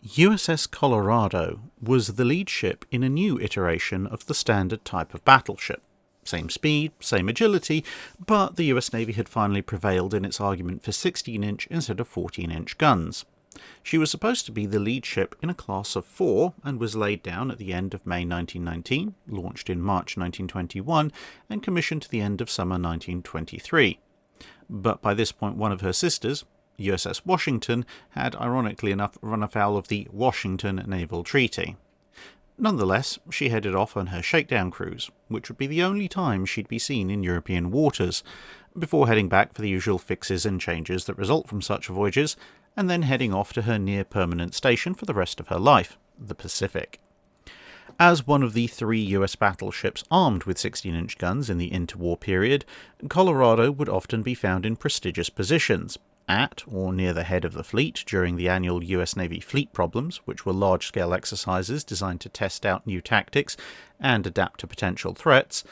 USS Colorado was the lead ship in a new iteration of the standard type of battleship. Same speed, same agility, but the US Navy had finally prevailed in its argument for 16-inch instead of 14-inch guns. She was supposed to be the lead ship in a class of 4 and was laid down at the end of May 1919, launched in March 1921, and commissioned to the end of summer 1923. But by this point one of her sisters, USS Washington, had ironically enough run afoul of the Washington Naval Treaty. Nonetheless, she headed off on her shakedown cruise, which would be the only time she'd be seen in European waters, before heading back for the usual fixes and changes that result from such voyages, and then heading off to her near-permanent station for the rest of her life, the Pacific. As one of the 3 US battleships armed with 16-inch guns in the interwar period, Colorado would often be found in prestigious positions, at or near the head of the fleet during the annual US Navy Fleet Problems, which were large-scale exercises designed to test out new tactics and adapt to potential threats,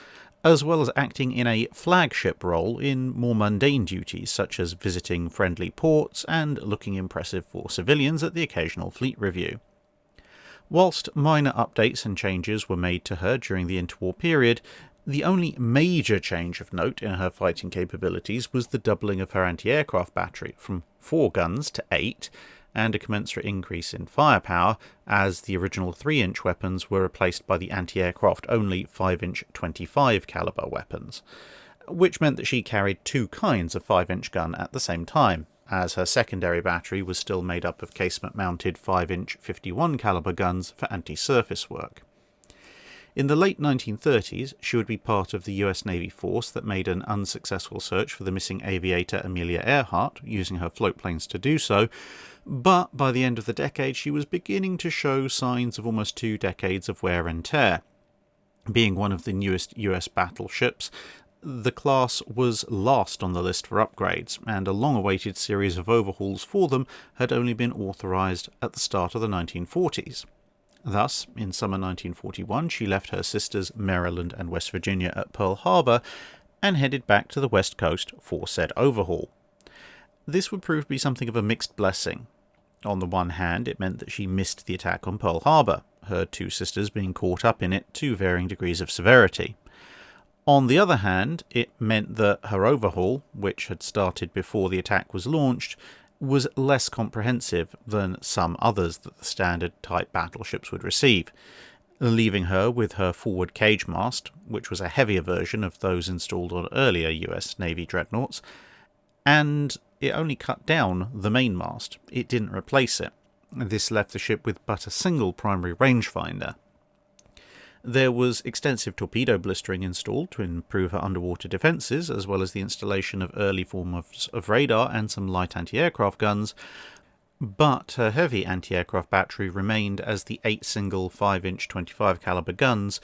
as well as acting in a flagship role in more mundane duties such as visiting friendly ports and looking impressive for civilians at the occasional fleet review. Whilst minor updates and changes were made to her during the interwar period, the only major change of note in her fighting capabilities was the doubling of her anti-aircraft battery from 4 guns to 8, and a commensurate increase in firepower as the original 3-inch weapons were replaced by the anti-aircraft only 5-inch 25 caliber weapons, which meant that she carried 2 kinds of 5-inch gun at the same time, as her secondary battery was still made up of casement-mounted 5-inch 51 caliber guns for anti-surface work. In the late 1930s, she would be part of the US Navy force that made an unsuccessful search for the missing aviator Amelia Earhart, using her floatplanes to do so, but by the end of the decade she was beginning to show signs of almost 2 decades of wear and tear. Being one of the newest US battleships, the class was last on the list for upgrades, and a long-awaited series of overhauls for them had only been authorised at the start of the 1940s. Thus, in summer 1941, she left her sisters Maryland and West Virginia at Pearl Harbor and headed back to the West Coast for said overhaul. This would prove to be something of a mixed blessing. On the one hand, it meant that she missed the attack on Pearl Harbor, her 2 sisters being caught up in it to varying degrees of severity. On the other hand, it meant that her overhaul, which had started before the attack was launched, was less comprehensive than some others that the standard type battleships would receive, leaving her with her forward cage mast, which was a heavier version of those installed on earlier US Navy dreadnoughts, and it only cut down the mainmast. It didn't replace it. This left the ship with but a single primary rangefinder. There was extensive torpedo blistering installed to improve her underwater defences, as well as the installation of early forms of radar and some light anti-aircraft guns, but her heavy anti-aircraft battery remained as the 8 single 5-inch 25 caliber guns,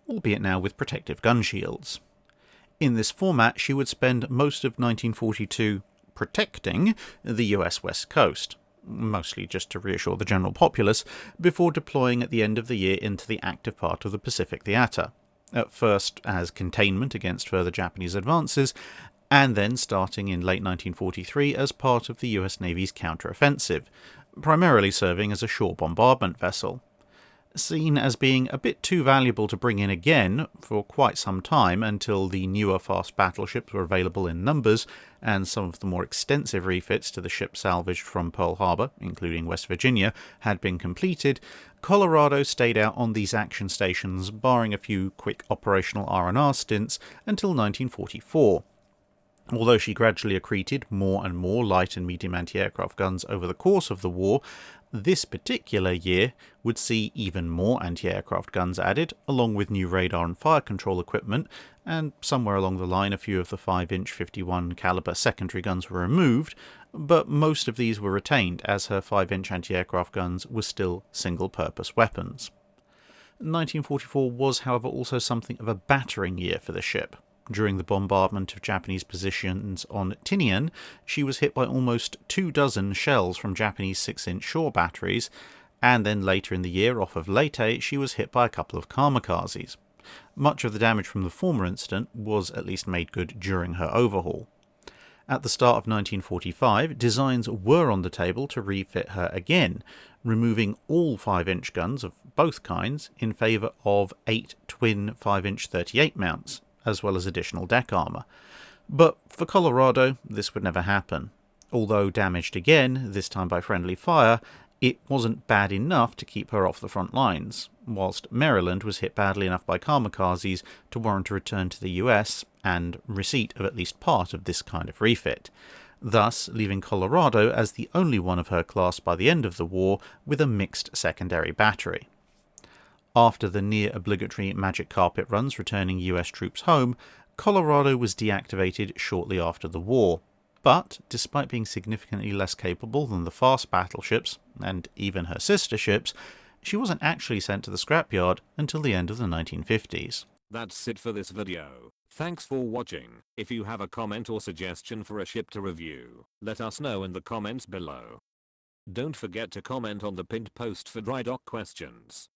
albeit now with protective gun shields. In this format she would spend most of 1942 protecting the US West Coast, mostly just to reassure the general populace, before deploying at the end of the year into the active part of the Pacific Theatre, at first as containment against further Japanese advances, and then starting in late 1943 as part of the US Navy's counter-offensive, primarily serving as a shore bombardment vessel. Seen as being a bit too valuable to bring in again for quite some time until the newer fast battleships were available in numbers, and some of the more extensive refits to the ships salvaged from Pearl Harbor, including West Virginia, had been completed, Colorado stayed out on these action stations, barring a few quick operational R&R stints, until 1944. Although she gradually accreted more and more light and medium anti-aircraft guns over the course of the war, this particular year would see even more anti-aircraft guns added, along with new radar and fire control equipment, and somewhere along the line a few of the 5-inch 51 caliber secondary guns were removed, but most of these were retained as her 5-inch anti-aircraft guns were still single-purpose weapons. 1944 was, however, also something of a battering year for the ship. During the bombardment of Japanese positions on Tinian, she was hit by almost 24 shells from Japanese 6-inch shore batteries, and then later in the year, off of Leyte, she was hit by a couple of kamikazes. Much of the damage from the former incident was at least made good during her overhaul. At the start of 1945, designs were on the table to refit her again, removing all 5-inch guns of both kinds in favour of 8 twin 5-inch 38 mounts, as well as additional deck armour. But for Colorado, this would never happen. Although damaged again, this time by friendly fire, it wasn't bad enough to keep her off the front lines, whilst Maryland was hit badly enough by kamikazes to warrant a return to the US and receipt of at least part of this kind of refit, thus leaving Colorado as the only one of her class by the end of the war with a mixed secondary battery. After the near-obligatory magic carpet runs returning US troops home, Colorado was deactivated shortly after the war. But, despite being significantly less capable than the fast battleships, and even her sister ships, she wasn't actually sent to the scrapyard until the end of the 1950s. That's it for this video. Thanks for watching. If you have a comment or suggestion for a ship to review, let us know in the comments below. Don't forget to comment on the pinned post for dry dock questions.